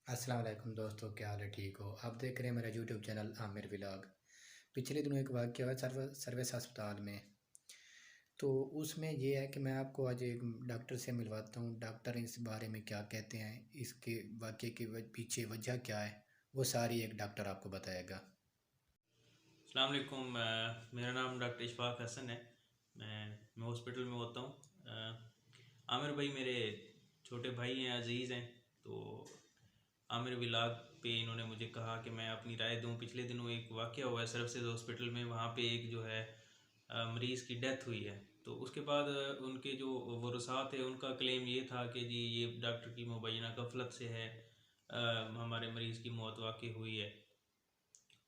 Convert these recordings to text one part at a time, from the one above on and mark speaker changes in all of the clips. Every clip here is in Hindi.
Speaker 1: अस्सलाम वालेकुम दोस्तों, क्या हाल है? ठीक हो? आप देख रहे हैं मेरा यूट्यूब चैनल आमिर व्लॉग। पिछले दिनों एक वाक़या हुआ सर्विस अस्पताल में। तो उसमें ये है कि मैं आपको आज एक डॉक्टर से मिलवाता हूँ। डॉक्टर इस बारे में क्या कहते हैं, इसके वाक़ये के पीछे वजह क्या है, वो सारी एक डॉक्टर आपको बताएगा।
Speaker 2: अस्सलाम वालेकुम। मेरा नाम डॉक्टर इशफाक हसन है। मैं हॉस्पिटल में होता हूँ। आमिर भाई मेरे छोटे भाई हैं, अज़ीज़ हैं। तो आमिर विलाग पे इन्होंने मुझे कहा कि मैं अपनी राय दूं। पिछले दिनों एक वाक़या हुआ है सर्विसेज हॉस्पिटल में, वहाँ पे एक जो है मरीज़ की डेथ हुई है। तो उसके बाद उनके जो वरसात है उनका क्लेम ये था कि जी ये डॉक्टर की मुबैना गफलत से है, हमारे मरीज़ की मौत वाक़ई हुई है।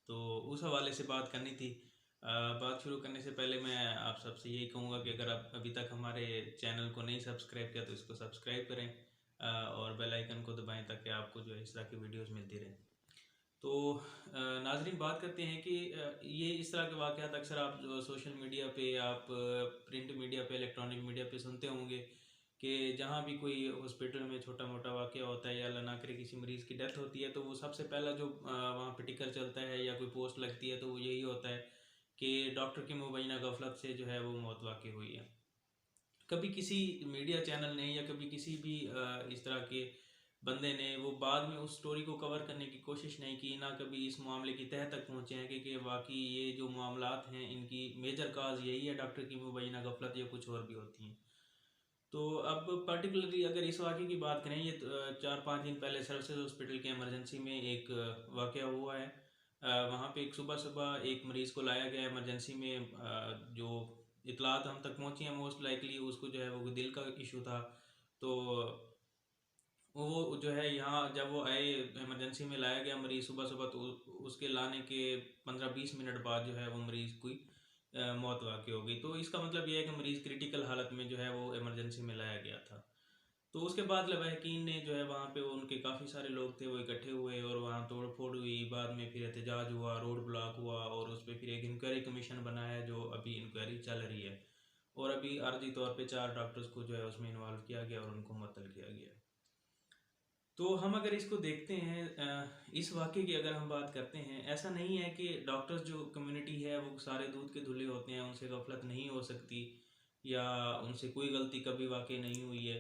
Speaker 2: तो उस हवाले से बात करनी थी। बात शुरू करने से पहले मैं आप सबसे यही कहूँगा कि अगर आप अभी तक हमारे चैनल को नहीं सब्सक्राइब किया तो इसको सब्सक्राइब करें, और बेल आइकन को दबाएं ताकि आपको जो है इस तरह की वीडियोस मिलती रहें। तो नाजरीन, बात करते हैं कि ये इस तरह के वाक़यात अक्सर आप जो सोशल मीडिया पे, आप प्रिंट मीडिया पे, इलेक्ट्रॉनिक मीडिया पे सुनते होंगे कि जहाँ भी कोई हॉस्पिटल में छोटा मोटा वाक़या होता है या अल्लाह ना करे किसी मरीज़ की डेथ होती है, तो वो सबसे पहला जो वहाँ पे टिकर चलता है या कोई पोस्ट लगती है तो वो यही होता है कि डॉक्टर की मुबैना गफलत से जो है वो मौत वाक़ई हुई है। कभी किसी मीडिया चैनल ने या कभी किसी भी इस तरह के बंदे ने वो बाद में उस स्टोरी को कवर करने की कोशिश नहीं की, ना कभी इस मामले की तह तक पहुँचे हैं कि वाकई ये जो मामलात हैं इनकी मेजर काज यही है डॉक्टर की मुबैना गफलत या कुछ और भी होती हैं। तो अब पर्टिकुलरली अगर इस वाक़े की बात करें, ये 4-5 दिन पहले सर्विसेज हॉस्पिटल के इमरजेंसी में एक वाक़या हुआ है। वहाँ पे एक सुबह-सुबह एक मरीज़ को लाया गया इमरजेंसी में। जो इतलात हम तक पहुँची हैं मोस्ट लाइकली उसको जो है वो दिल का इशू था। तो वो जो है यहाँ जब वो आए, इमरजेंसी में लाया गया मरीज़ सुबह-सुबह, तो उसके लाने के 15-20 मिनट बाद जो है वो मरीज़ की मौत वाक़ई हो गई। तो इसका मतलब ये है कि मरीज़ क्रिटिकल हालत में जो है वो इमरजेंसी में लाया गया था। तो उसके बाद लवाहकीन ने जो है वहाँ पे उनके काफ़ी सारे लोग थे वो इकट्ठे हुए और वहाँ तोड़-फोड़ हुई। बाद में फिर एहतजाज हुआ, रोड ब्लॉक हुआ और उस पे फिर एक इंक्वायरी कमीशन बना है जो अभी इंक्वायरी चल रही है। और अभी आर्जी तौर पे 4 डॉक्टर्स को जो है उसमें इन्वॉल्व किया गया और उनको मुअत्तल किया गया। तो हम अगर इसको देखते हैं, इस वाक़ये की अगर हम बात करते हैं, ऐसा नहीं है कि डॉक्टर्स जो कम्युनिटी है वो सारे दूध के धुले होते हैं, उनसे गफलत नहीं हो सकती या उनसे कोई गलती कभी वाक़ई नहीं हुई है।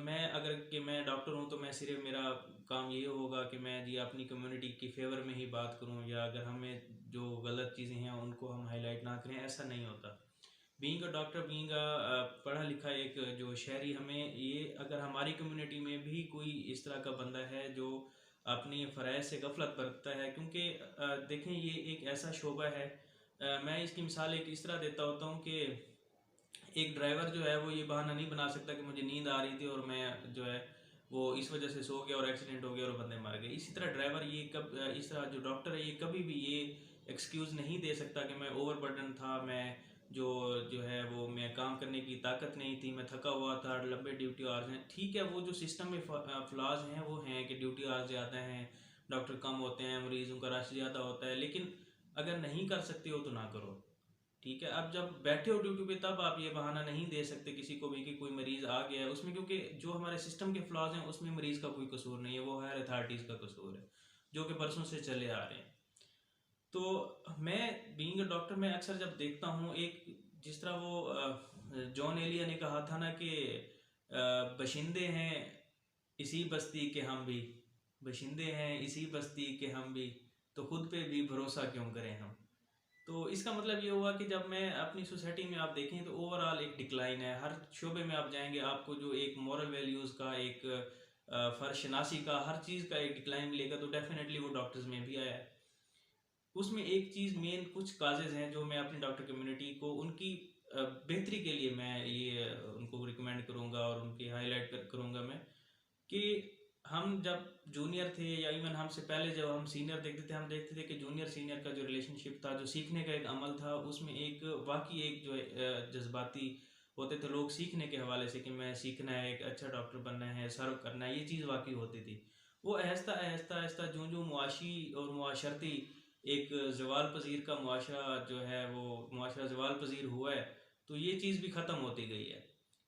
Speaker 2: मैं अगर कि मैं डॉक्टर हूँ तो मैं सिर्फ मेरा काम ये होगा कि मैं जी अपनी कम्युनिटी की फेवर में ही बात करूँ, या अगर हमें जो गलत चीज़ें हैं उनको हम हाईलाइट ना करें, ऐसा नहीं होता। Being a doctor, being a पढ़ा लिखा एक जो शहरी, हमें ये अगर हमारी कम्युनिटी में भी कोई इस तरह का बंदा है जो अपनी फ़रज़ से गफलत बरतता है, क्योंकि देखें ये एक ऐसा शोबा है। मैं इसकी मिसाल एक इस तरह देता होता हूँ कि एक ड्राइवर जो है वो ये बहाना नहीं बना सकता कि मुझे नींद आ रही थी और मैं जो है वो इस वजह से सो गया और एक्सीडेंट हो गया और बंदे मर गए। इसी तरह ड्राइवर ये इस तरह जो डॉक्टर है ये कभी भी ये एक्सक्यूज़ नहीं दे सकता कि मैं ओवरबर्डन था, मैं जो जो है वो मैं काम करने की ताकत नहीं थी, मैं थका हुआ था, लंबे ड्यूटी आवर्स हैं। ठीक है, वो जो सिस्टम में फ्लॉज हैं वो हैं कि ड्यूटी आवर्स ज़्यादा हैं, डॉक्टर कम होते हैं, मरीज़ों का रश ज़्यादा होता है, लेकिन अगर नहीं कर सकते हो तो ना करो। ठीक है, अब जब बैठे हो ड्यूटी पे तब आप ये बहाना नहीं दे सकते किसी को भी कि कोई मरीज आ गया है उसमें, क्योंकि जो हमारे सिस्टम के फ्लॉज हैं उसमें मरीज का कोई कसूर नहीं है, वो हायर अथॉरिटीज़ का कसूर है जो कि परसों से चले आ रहे हैं। तो मैं बीइंग अ डॉक्टर, मैं अक्सर जब देखता हूँ एक जिस तरह वो जॉन एलिया ने कहा था ना कि बशिंदे हैं इसी बस्ती के हम भी, बशिंदे हैं इसी बस्ती के हम भी, तो खुद पे भी भरोसा क्यों करें हम। तो इसका मतलब ये हुआ कि जब मैं अपनी सोसाइटी में आप देखें तो ओवरऑल एक डिक्लाइन है, हर शोबे में आप जाएंगे आपको जो एक मॉरल वैल्यूज़ का, एक फर्शनासी का, हर चीज़ का एक डिक्लाइन मिलेगा। तो डेफिनेटली वो डॉक्टर्स में भी आया है। उसमें एक चीज़ मेन कुछ काजेज़ हैं जो मैं अपनी डॉक्टर कम्युनिटी को उनकी बेहतरी के लिए मैं ये उनको रिकमेंड करूँगा और उनकी हाईलाइट करूँगा मैं, कि हम जब जूनियर थे या इवन हमसे पहले जब हम सीनियर देखते थे, हम देखते थे कि जूनियर सीनियर का जो रिलेशनशिप था, जो सीखने का एक अमल था, उसमें एक वाकई एक जो है जज्बाती होते थे लोग सीखने के हवाले से कि मैं सीखना है, एक अच्छा डॉक्टर बनना है, सर्व करना है, ये चीज़ वाकई होती थी। वो आहिस्ता आहिस्ता आहिस्ता जो जो मुआशी और मुआशरती एक जवाल पजीर का मुआशरा जो है वो मुआशरा जवाल पजीर हुआ है, तो ये चीज़ भी ख़त्म होती गई है।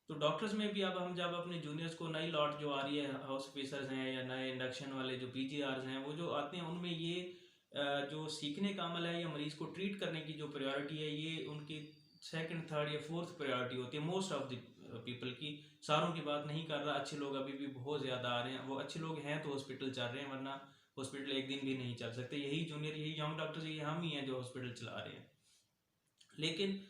Speaker 2: तो डॉक्टर्स में भी अब हम जब अपने जूनियर्स को नई लॉट जो आ रही है, हाउस ऑफिसर्स हैं या नए इंडक्शन वाले जो पीजीआर्स हैं, वो जो आते हैं उनमें ये जो सीखने का अमल है या मरीज़ को ट्रीट करने की जो प्रायोरिटी है, ये उनकी सेकंड थर्ड या फोर्थ प्रायोरिटी होती है मोस्ट ऑफ द पीपल की। सारों की बात नहीं कर रहा, अच्छे लोग अभी भी बहुत ज़्यादा आ रहे हैं, वो अच्छे लोग हैं तो हॉस्पिटल चल रहे हैं, वरना हॉस्पिटल एक दिन भी नहीं चल सकते। यही जूनियर, यही यंग डॉक्टर्स, ये हम ही हैं जो हॉस्पिटल चला रहे हैं। लेकिन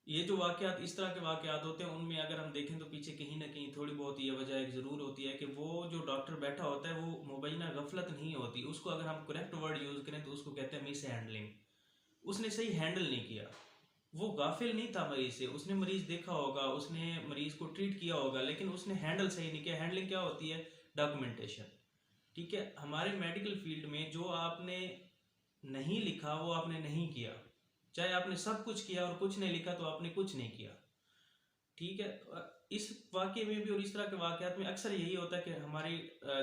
Speaker 2: ये जो वाकयात, इस तरह के वाकयात होते हैं, उनमें अगर हम देखें तो पीछे कहीं ना कहीं थोड़ी बहुत ये वजह एक ज़रूर होती है कि वो जो डॉक्टर बैठा होता है वो मुबैना गफलत नहीं होती, उसको अगर हम करेक्ट वर्ड यूज़ करें तो उसको कहते हैं मिस हैंडलिंग। उसने सही हैंडल नहीं किया, वो गाफिल नहीं था मरीज से, उसने मरीज देखा होगा, उसने मरीज को ट्रीट किया होगा, लेकिन उसने हैंडल सही नहीं किया। हैंडलिंग क्या होती है? डॉक्यूमेंटेशन। ठीक है, हमारे मेडिकल फील्ड में जो आपने नहीं लिखा वो आपने नहीं किया, चाहे आपने सब कुछ किया और कुछ नहीं लिखा तो आपने कुछ नहीं किया। ठीक है, इस वाक्य में भी और इस तरह के वाकयात में अक्सर यही होता है कि हमारे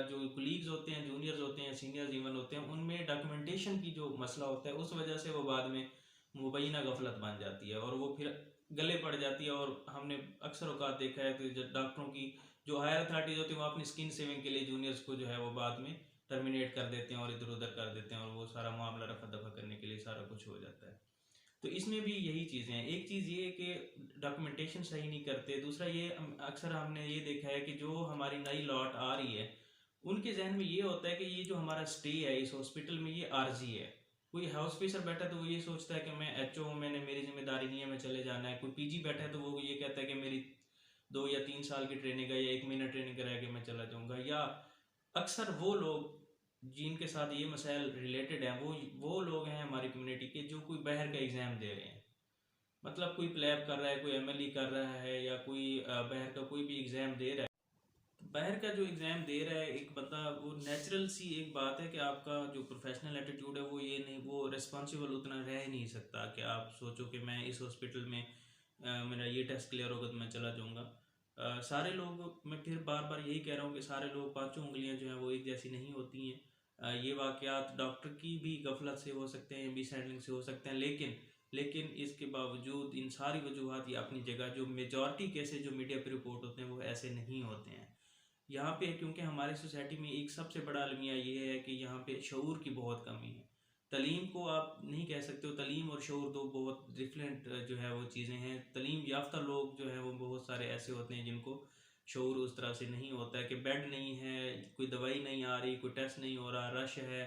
Speaker 2: जो कुलीग्स होते हैं, जूनियर्स होते हैं, सीनियर्स इवन होते हैं, उनमें डॉक्यूमेंटेशन की जो मसला होता है, उस वजह से वो बाद में मुबैना गफलत बन जाती है और वो फिर गले पड़ जाती है। और हमने अक्सर औकात देखा है कि डॉक्टरों की जो हायर अथॉरिटीज होती है वो अपनी स्किन सेविंग के लिए जूनियर्स को जो है वो बाद में टर्मिनेट कर देते हैं और इधर उधर कर देते हैं, और वो सारा मामला रफा दफा करने के लिए सारा कुछ हो जाता है। तो इसमें भी यही चीज़ें हैं। एक चीज़ ये कि डॉक्यूमेंटेशन सही नहीं करते, दूसरा ये अक्सर हमने ये देखा है कि जो हमारी नई लॉट आ रही है उनके जहन में ये होता है कि ये जो हमारा स्टे है इस हॉस्पिटल में ये आर्जी है। कोई हाउस ऑफिसर बैठा है तो वो ये सोचता है कि मैं एचओ हूँ, मैंने, मेरी जिम्मेदारी नहीं है, मैं चले जाना है। कोई पीजी बैठा है तो वो ये कहता है कि मेरी 2 या 3 साल की ट्रेनिंग है या 1 महीना ट्रेनिंग करा के मैं चला जाऊँगा। या अक्सर वो लोग जिनके साथ ये मसाइल रिलेटेड हैं, वो लोग हैं हमारी कम्युनिटी के जो कोई बाहर का एग्ज़ाम दे रहे हैं। मतलब कोई प्लेब कर रहा है, कोई एमएलई कर रहा है, या कोई बाहर का कोई भी एग्ज़ाम दे रहा है। तो बाहर का जो एग्ज़ाम दे रहा है एक बंदा, वो नेचुरल सी एक बात है कि आपका जो प्रोफेशनल एटीट्यूड है वो ये नहीं, वो रिस्पॉन्सिबल उतना रह ही नहीं सकता कि आप सोचो कि मैं इस हॉस्पिटल में मेरा ये टेस्ट क्लियर होगा तो मैं चला जाऊँगा। सारे लोग, मैं फिर बार बार यही कह रहा हूँ कि सारे लोग, पांचों उंगलियां जो हैं वो एक जैसी नहीं होती हैं। ये वाकयात डॉक्टर की भी गफलत से हो सकते हैं, मिस हैंडलिंग से हो सकते हैं, लेकिन इसके बावजूद इन सारी वजूहत ये अपनी जगह, जो मेजॉरिटी केसेस जो मीडिया पे रिपोर्ट होते हैं वो ऐसे नहीं होते हैं यहाँ पे। क्योंकि हमारी सोसाइटी में एक सबसे बड़ा अलमिया ये है कि यहाँ पे शऊर की बहुत कमी है। तलीम को आप नहीं कह सकते हो, तलीम और शऊर दो बहुत डिफरेंट जो है वो चीज़ें हैं। तलीम याफ्ता लोग जो हैं वो बहुत सारे ऐसे होते हैं जिनको शऊर उस तरह से नहीं होता है कि बेड नहीं है, कोई दवाई नहीं आ रही, कोई टेस्ट नहीं हो रहा, रश है।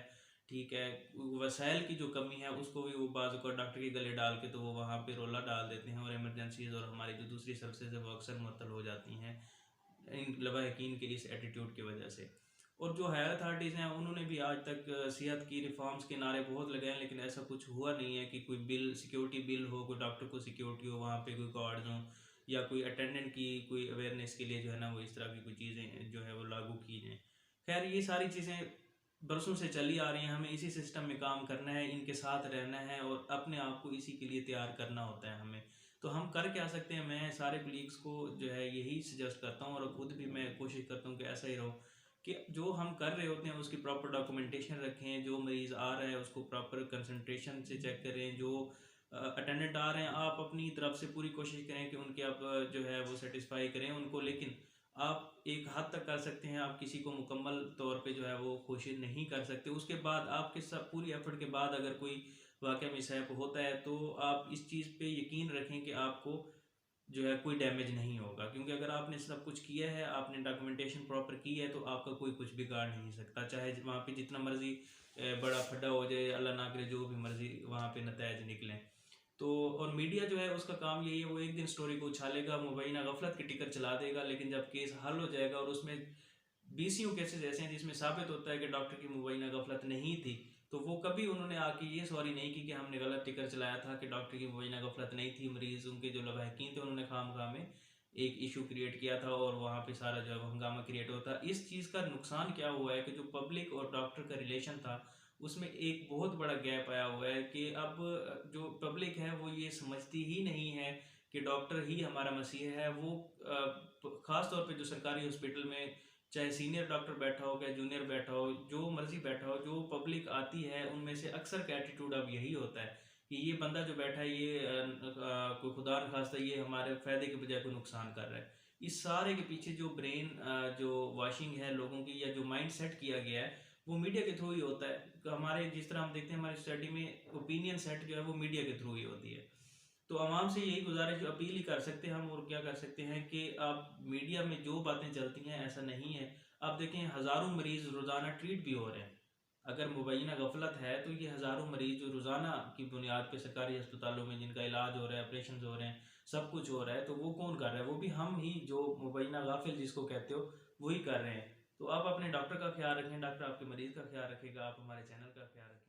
Speaker 2: ठीक है, वसाइल की जो कमी है उसको भी वो बाज़ को डॉक्टर के गले डाल के तो वो वहाँ पे रोला डाल देते हैं, और इमरजेंसीज और हमारी जो दूसरी सर्विसेज है वो अक्सर मुअत्तल हो जाती हैं इन लवाहकीन के इस एटीट्यूड की वजह से। और जो हायर अथॉरिटीज़ हैं उन्होंने भी आज तक सेहत की रिफॉर्म्स के नारे बहुत लगाए हैं, लेकिन ऐसा कुछ हुआ नहीं है कि कोई बिल, सिक्योरिटी बिल हो, कोई डॉक्टर को सिक्योरिटी हो, वहाँ पे कोई गार्ड्स हों, या कोई अटेंडेंट की कोई अवेयरनेस के लिए जो है ना वो इस तरह की कोई चीज़ें जो है वो लागू की जाएँ। खैर, ये सारी चीज़ें बरसों से चली आ रही हैं, हमें इसी सिस्टम में काम करना है, इनके साथ रहना है और अपने आप को इसी के लिए तैयार करना होता है हमें। तो हम कर क्या सकते हैं? मैं सारे कलीग्स को जो है यही सजेस्ट करता हूँ, और खुद भी मैं कोशिश करता हूँ कि ऐसा ही रहो, कि जो हम कर रहे होते हैं उसकी प्रॉपर डॉक्यूमेंटेशन रखें, जो मरीज़ आ रहा है उसको प्रॉपर कंसंट्रेशन से चेक करें, जो अटेंडेंट आ रहे हैं आप अपनी तरफ से पूरी कोशिश करें कि उनके आप जो है वो सेटिस्फाई करें उनको। लेकिन आप एक हद तक कर सकते हैं, आप किसी को मुकम्मल तौर पे जो है वो खुश नहीं कर सकते। उसके बाद आपके सब पूरी एफर्ट के बाद अगर कोई वाकई मिसहैप होता है तो आप इस चीज़ पे यकीन रखें कि आपको जो है कोई डैमेज नहीं होगा, क्योंकि अगर आपने सब कुछ किया है, आपने डॉक्यूमेंटेशन प्रॉपर की है, तो आपका कोई कुछ बिगाड़ नहीं सकता, चाहे वहाँ पे जितना मर्जी बड़ा फड्डा हो जाए, अल्लाह ना करे जो भी मर्जी वहाँ पे नतज निकलें। तो और मीडिया जो है उसका काम यही है, वो एक दिन स्टोरी को उछालेगा, मुबैना गफलत की टिकर चला देगा, लेकिन जब केस हल हो जाएगा और उसमें बीसियों केसेस ऐसे हैं जिसमें साबित होता है कि डॉक्टर की मुबैना गफलत नहीं थी, तो वो कभी उन्होंने आके ये सॉरी नहीं की कि हमने गलत टिकर चलाया था, कि डॉक्टर की मुबैना गफलत नहीं थी, मरीज उनके जो लवाहकीन थे उन्होंने खामखा में एक इशू क्रिएट किया था और वहाँ पे सारा जो है वो हंगामा क्रिएट होता। इस चीज़ का नुकसान क्या हुआ है कि जो पब्लिक और डॉक्टर का रिलेशन था उसमें एक बहुत बड़ा गैप आया हुआ है, कि अब जो पब्लिक है वो ये समझती ही नहीं है कि डॉक्टर ही हमारा मसीहा है। वो ख़ास तौर पे जो सरकारी हॉस्पिटल में चाहे सीनियर डॉक्टर बैठा हो, चाहे जूनियर बैठा हो, जो मर्जी बैठा हो, जो पब्लिक आती है उनमें से अक्सर का एटीट्यूड अब यही होता है कि ये बंदा जो बैठा है ये कोई खुदा न खास्ता ये हमारे फ़ायदे के बजाय कोई नुकसान कर रहा है। इस सारे के पीछे जो ब्रेन जो वॉशिंग है लोगों की, या जो माइंड सेट किया गया है, वो मीडिया के थ्रू ही होता है। तो हमारे जिस तरह हम देखते हैं हमारी सोसाइटी में ओपिनियन सेट जो है वो मीडिया के थ्रू ही होती है। तो आवाम से यही गुजारिश, अपील ही कर सकते हैं हम, और क्या कर सकते हैं कि आप मीडिया में जो बातें चलती हैं ऐसा नहीं है। आप देखें हज़ारों मरीज़ रोज़ाना ट्रीट भी हो रहे हैं। अगर मुबैना गफलत है तो ये हज़ारों मरीज़ जो रोज़ाना की बुनियाद पे सरकारी अस्पतालों में जिनका इलाज हो रहा है, ऑपरेशन हो रहे हैं, सब कुछ हो रहा है, तो वो कौन कर रहा है? वो भी हम ही, जो मुबैना गाफिल जिसको कहते हो, वही कर रहे हैं। तो आप अपने डॉक्टर का ख्याल रखें, डॉक्टर आपके मरीज़ का ख्याल रखेगा, आप हमारे चैनल का ख्याल रखें।